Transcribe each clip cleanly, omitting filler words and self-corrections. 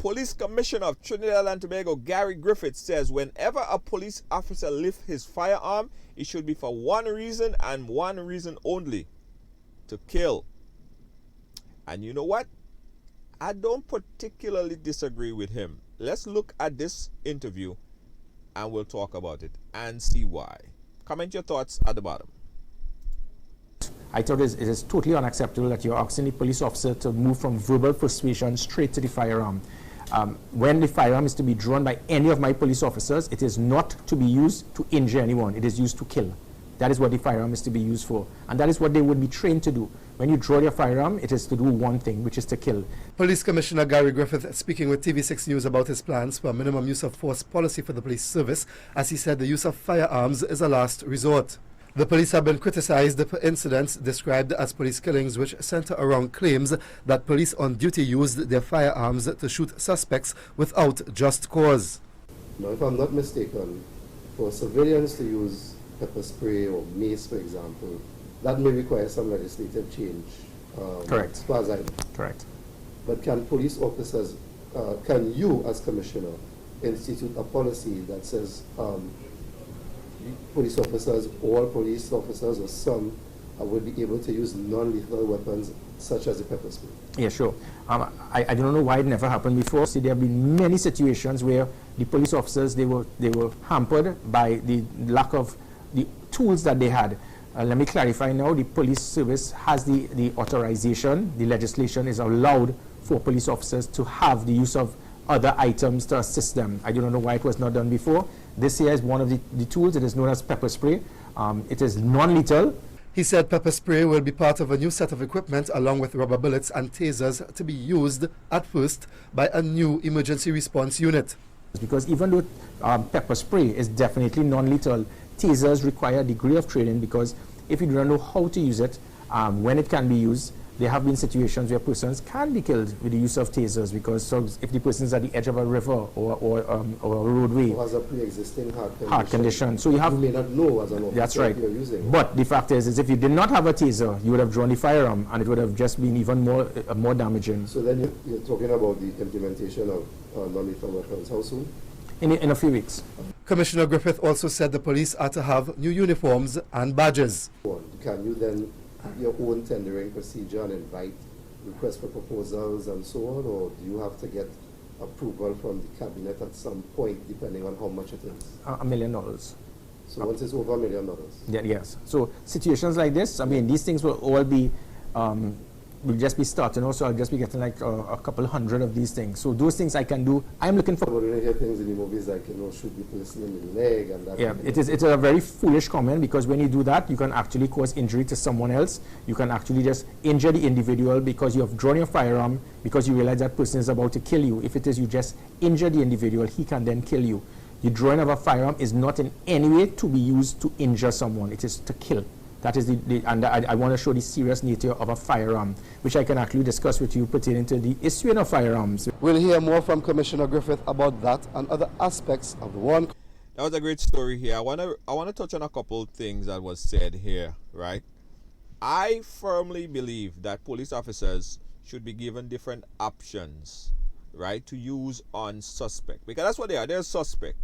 Police Commissioner of Trinidad and Tobago, Gary Griffith, says whenever a police officer lifts his firearm, it should be for one reason and one reason only: to kill. And you know what? I don't particularly disagree with him. Let's look at this interview and we'll talk about it and see why. Comment your thoughts at the bottom. I thought it is totally unacceptable that you're asking the police officer to move from verbal persuasion straight to the firearm. When the firearm is to be drawn by any of my police officers, it is not to be used to injure anyone. It is used to kill. That is what the firearm is to be used for. And that is what they would be trained to do. When you draw your firearm, it is to do one thing, which is to kill. Police Commissioner Gary Griffith speaking with TV6 News about his plans for a minimum use of force policy for the police service, as he said the use of firearms is a last resort. The police have been criticized for incidents described as police killings which center around claims that police on duty used their firearms to shoot suspects without just cause. Now, if I'm not mistaken, for civilians to use pepper spray or mace, for example, that may require some legislative change. Correct. As far as I know. Correct. But can police officers, can you as commissioner institute a policy that says police officers, all police officers or some, will be able to use non-lethal weapons such as the pepper spray? Yeah, sure. I don't know why it never happened before. See, there have been many situations where the police officers, they were hampered by the lack of the tools that they had. Let me clarify now, the police service has the authorization, the legislation is allowed for police officers to have the use of other items to assist them. I do not know why it was not done before. This here is one of the tools. It is known as pepper spray. It is non-lethal. He said pepper spray will be part of a new set of equipment along with rubber bullets and tasers to be used at first by a new emergency response unit. Because even though pepper spray is definitely non-lethal, tasers require a degree of training, because if you do not know how to use it, when it can be used, there have been situations where persons can be killed with the use of tasers, because if the person is at the edge of a river or a roadway, or has a pre-existing heart condition. So you may not know as an officer that's right. You're using. But the fact is if you did not have a taser, you would have drawn the firearm, and it would have just been even more damaging. So then you're talking about the implementation of non-lethal weapons. How soon? In a few weeks. Commissioner Griffith also said the police are to have new uniforms and badges. Can you then have your own tendering procedure and invite requests for proposals and so on, or do you have to get approval from the cabinet at some point, depending on how much it is? $1 million. So once it's over $1 million? Yeah, yes. So situations like this, I mean, these things will all be, will just be starting also. I'll just be getting like a couple hundred of these things. So those things I can do. I'm looking for. But when you hear things in the movies like, shoot the person in the leg and that. Yeah, it's a very foolish comment, because when you do that, you can actually cause injury to someone else. You can actually just injure the individual because you have drawn your firearm, because you realize that person is about to kill you. If it is you just injure the individual, he can then kill you. The drawing of a firearm is not in any way to be used to injure someone. It is to kill. That is and I want to show the serious nature of a firearm, which I can actually discuss with you pertaining to the issuing of firearms. We'll hear more from Commissioner Griffith about that and other aspects of the war. That was a great story here. I wanna touch on a couple things that was said here, right? I firmly believe that police officers should be given different options, right, to use on suspect, because that's what they are. They're a suspect,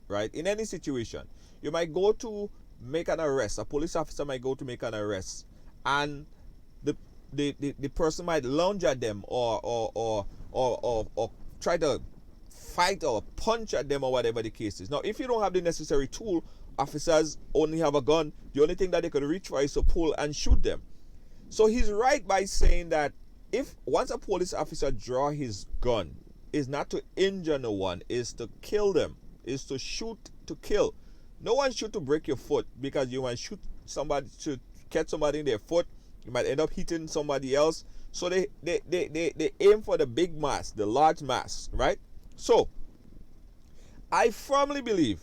right? In any situation, you might go to make an arrest. A police officer might go to make an arrest, and the person might lunge at them or try to fight or punch at them or whatever the case is. Now, if you don't have the necessary tool, officers only have a gun. The only thing that they could reach for is to pull and shoot them. So he's right by saying that if once a police officer draw his gun, is not to injure no one, is to kill them, is to shoot to kill. No one shoot to break your foot, because you might shoot somebody to catch somebody in their foot. You might end up hitting somebody else. So they aim for the big mass, the large mass, right? So I firmly believe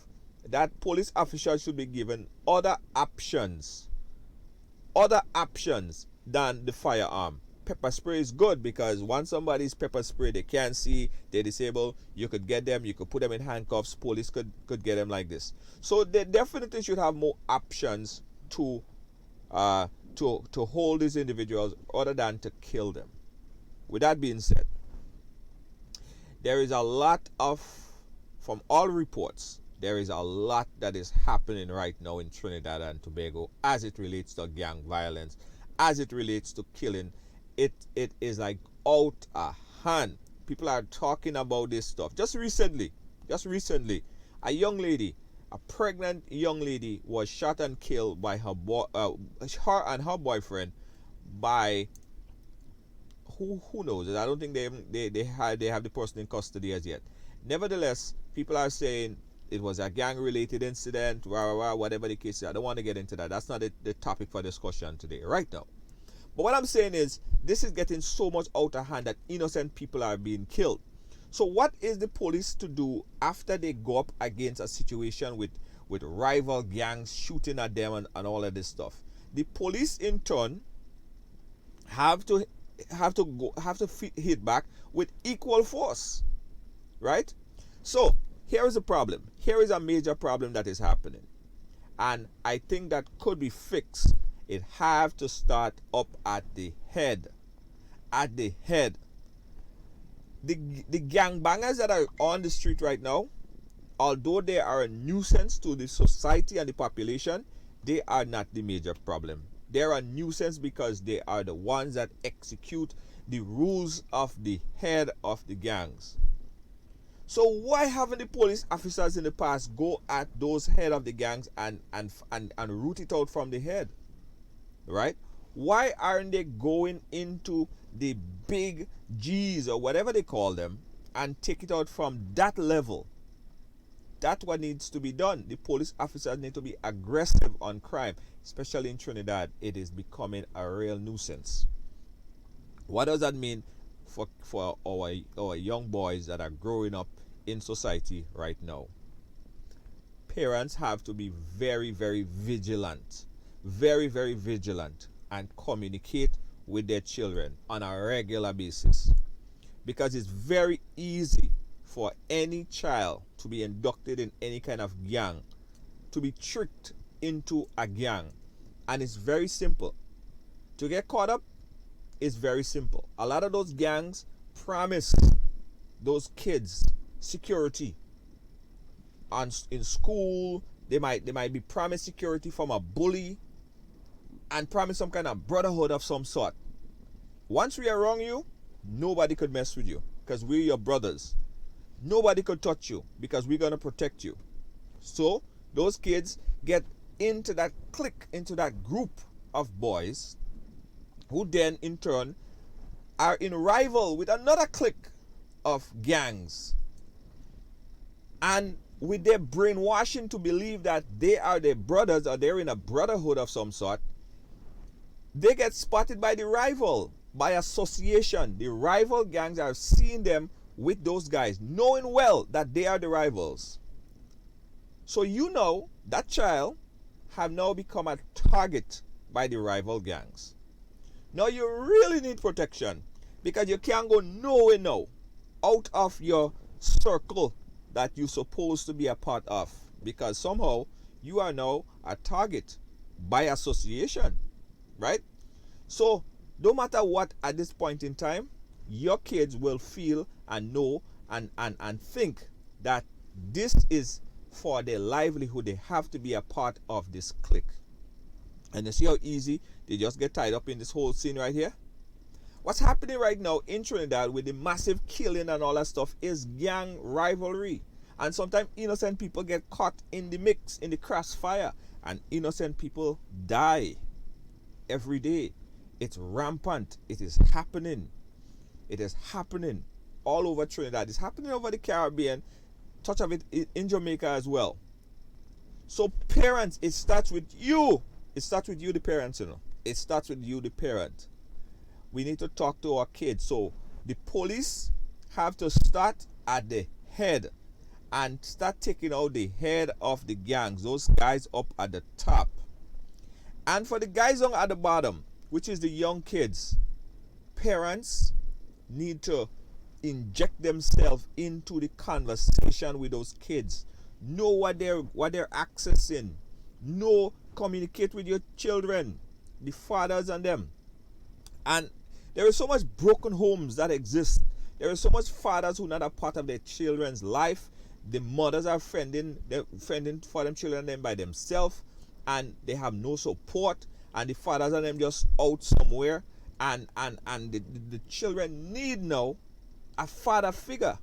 that police officers should be given other options than the firearm. Pepper spray is good, because once somebody's pepper spray, they can't see, they're disabled, you could get them, you could put them in handcuffs, police could get them like this. So they definitely should have more options to hold these individuals other than to kill them. With that being said, there is a lot of, from all reports, there is a lot that is happening right now in Trinidad and Tobago as it relates to gang violence, as it relates to killing. It is like out of hand. People are talking about this stuff. Just recently, a young lady, a pregnant young lady, was shot and killed by her and her boyfriend by who knows. I don't think they have the person in custody as yet. Nevertheless, people are saying it was a gang related incident, whatever the case is. I don't want to get into that. That's not the topic for discussion today, right now. But what I'm saying is, this is getting so much out of hand that innocent people are being killed. So what is the police to do after they go up against a situation with rival gangs shooting at them and all of this stuff? The police in turn have to hit back with equal force, right? So here is a problem. Here is a major problem that is happening, and I think that could be fixed. It have to start up at the head. At the head. The gangbangers that are on the street right now, although they are a nuisance to the society and the population, they are not the major problem. They are a nuisance because they are the ones that execute the rules of the head of the gangs. So why haven't the police officers in the past go at those head of the gangs and root it out from the head? Right? Why aren't they going into the big G's or whatever they call them and take it out from that level? That's what needs to be done. The police officers need to be aggressive on crime, especially in Trinidad. It is becoming a real nuisance. What does that mean for our young boys that are growing up in society right now? Parents have to be very, very vigilant. Very, very vigilant and communicate with their children on a regular basis, because it's very easy for any child to be inducted in any kind of gang, to be tricked into a gang, and it's very simple to get caught up. It's very simple. A lot of those gangs promise those kids security in school. They might be promised security from a bully and promise some kind of brotherhood of some sort. Once we are wrong you, nobody could mess with you because we're your brothers. Nobody could touch you because we're going to protect you. So those kids get into that clique, into that group of boys who then in turn are in rival with another clique of gangs. And with their brainwashing to believe that they are their brothers or they're in a brotherhood of some sort, they get spotted by the rival, by association. The rival gangs are seeing them with those guys, knowing well that they are the rivals. So that child have now become a target by the rival gangs. Now you really need protection because you can't go nowhere now out of your circle that you're supposed to be a part of, because somehow you are now a target by association. Right? So no matter what, at this point in time, your kids will feel and know and think that this is for their livelihood. They have to be a part of this clique. And you see how easy they just get tied up in this whole scene right here? What's happening right now in Trinidad with the massive killing and all that stuff is gang rivalry. And sometimes innocent people get caught in the mix, in the crossfire, and innocent people die every day. It's rampant. It is happening. It is happening all over Trinidad. It's happening over the Caribbean. Touch of it in Jamaica as well. So parents, it starts with you. It starts with you, the parents, It starts with you, the parent. We need to talk to our kids. So the police have to start at the head and start taking out the head of the gangs, those guys up at the top. And for the guys on at the bottom, which is the young kids, parents need to inject themselves into the conversation with those kids. Know what they're accessing. Communicate with your children, the fathers and them. And there is so much broken homes that exist. There are so much fathers who not a part of their children's life. The mothers are they're fending for them children them by themselves, and they have no support, and the fathers and them just out somewhere, and the children need now a father figure.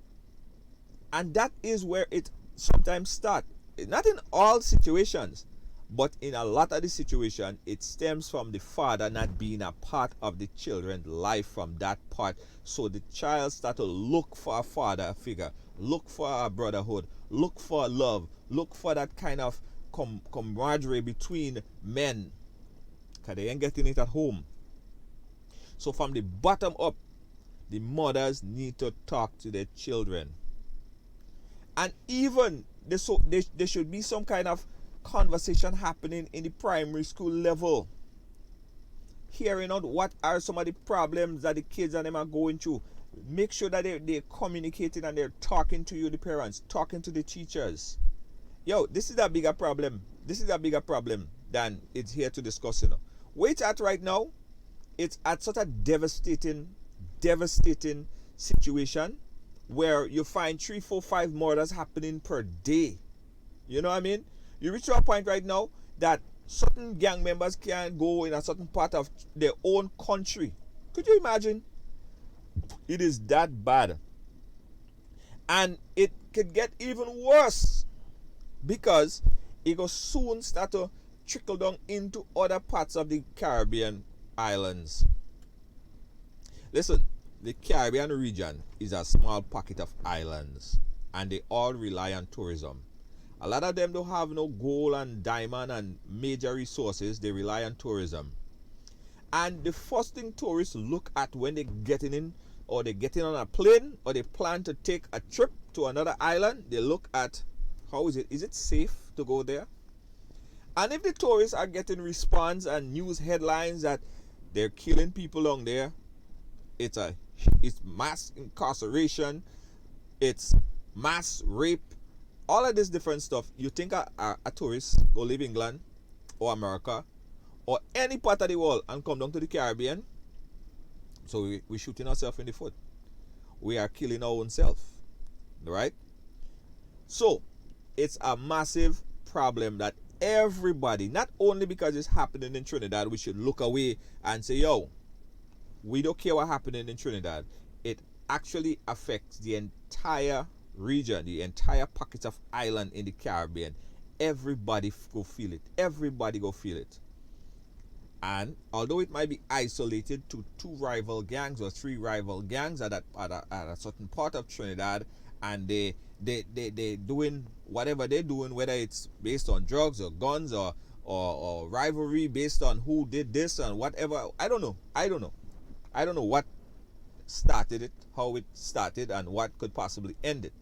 And that is where it sometimes starts. Not in all situations, but in a lot of the situation, it stems from the father not being a part of the children's life from that part. So the child start to look for a father figure, look for a brotherhood, look for love, look for that kind of camaraderie between men, because they ain't getting it at home. So from the bottom up, the mothers need to talk to their children. And even there should be some kind of conversation happening in the primary school level, hearing out what are some of the problems that the kids and them are going through. Make sure that they're communicating and they're talking to you, the parents, talking to the teachers. Yo, this is a bigger problem. This is a bigger problem than it's here to discuss, you know. Where it's at right now, it's at such a devastating situation where you find 3, 4, 5 murders happening per day. You know what I mean? You reach to a point right now that certain gang members can go in a certain part of their own country. Could you imagine? It is that bad. And it could get even worse, because it will soon start to trickle down into other parts of the Caribbean islands. Listen, the Caribbean region is a small pocket of islands, and they all rely on tourism. A lot of them don't have no gold and diamond and major resources. They rely on tourism. And the first thing tourists look at when they're getting in, or they're getting on a plane, or they plan to take a trip to another island, they look at, how is it? Is it safe to go there? And if the tourists are getting response and news headlines that they're killing people along there, it's mass incarceration, it's mass rape, all of this different stuff. You think a tourist go live in England or America or any part of the world and come down to the Caribbean? So we're shooting ourselves in the foot. We are killing our own self, right? So it's a massive problem that everybody, not only because it's happening in Trinidad, we should look away and say, yo, we don't care what's happening in Trinidad. It actually affects the entire region, the entire pocket of island in the Caribbean. Everybody go feel it. Everybody go feel it. And although it might be isolated to 2 rival gangs or 3 rival gangs at a certain part of Trinidad, and they doing whatever they're doing, whether it's based on drugs or guns or rivalry based on who did this and whatever. I don't know what started it, how it started, and what could possibly end it.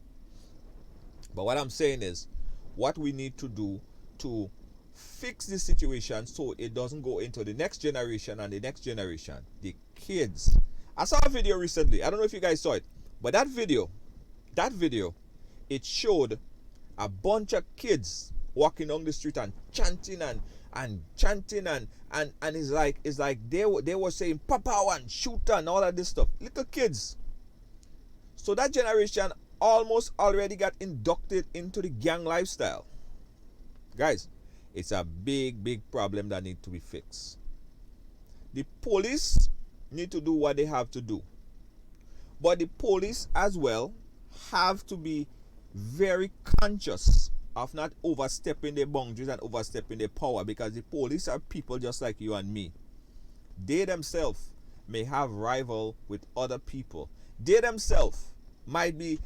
But what I'm saying is, what we need to do to fix the situation so it doesn't go into the next generation and the next generation, the kids. I saw a video recently, I don't know if you guys saw it, but that video, it showed a bunch of kids walking down the street and chanting and it's like they were saying papa and shooter and all of this stuff. Little kids. So that generation almost already got inducted into the gang lifestyle. Guys, it's a big problem that needs to be fixed. The police need to do what they have to do. But the police as well have to be very conscious of not overstepping their boundaries and overstepping their power, because the police are people just like you and me. They themselves may have rival with other people. They themselves might be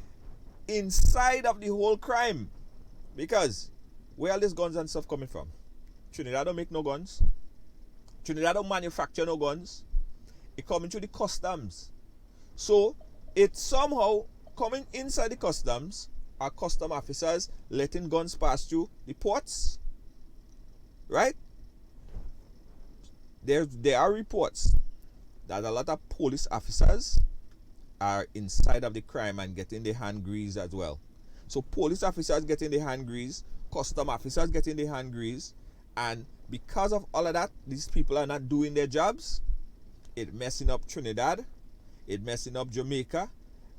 inside of the whole crime, because where are these guns and stuff coming from? Trinidad don't make no guns. Trinidad don't manufacture no guns. It coming through the customs. So it's somehow coming inside the customs. Our custom officers letting guns pass through the ports, right? There are reports that a lot of police officers are inside of the crime and getting their hand greased as well. So police officers getting their hand greased, custom officers getting their hand greased, and because of all of that, these people are not doing their jobs. It messing up Trinidad, it messing up Jamaica,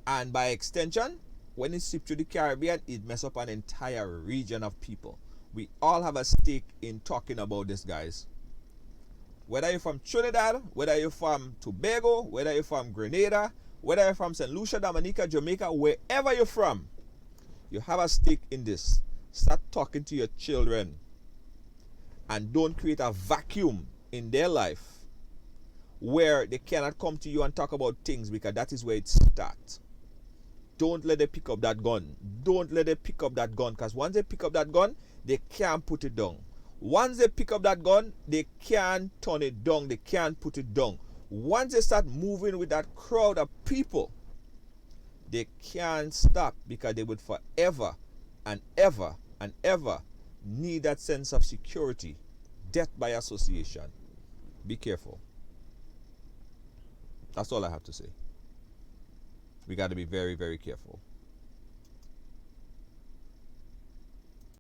And by extension, when it slips through the Caribbean, it messes up an entire region of people. We all have a stake in talking about this, guys. Whether you're from Trinidad, whether you're from Tobago, whether you're from Grenada, whether you're from St. Lucia, Dominica, Jamaica, wherever you're from, you have a stake in this. Start talking to your children and don't create a vacuum in their life where they cannot come to you and talk about things, because that is where it starts. Don't let them pick up that gun. Don't let them pick up that gun, because once they pick up that gun, they can't put it down. Once they pick up that gun, they can't turn it down. They can't put it down. Once they start moving with that crowd of people, they can't stop, because they would forever and ever and ever need that sense of security. Death by association. Be careful. That's all I have to say. We got to be very, very careful.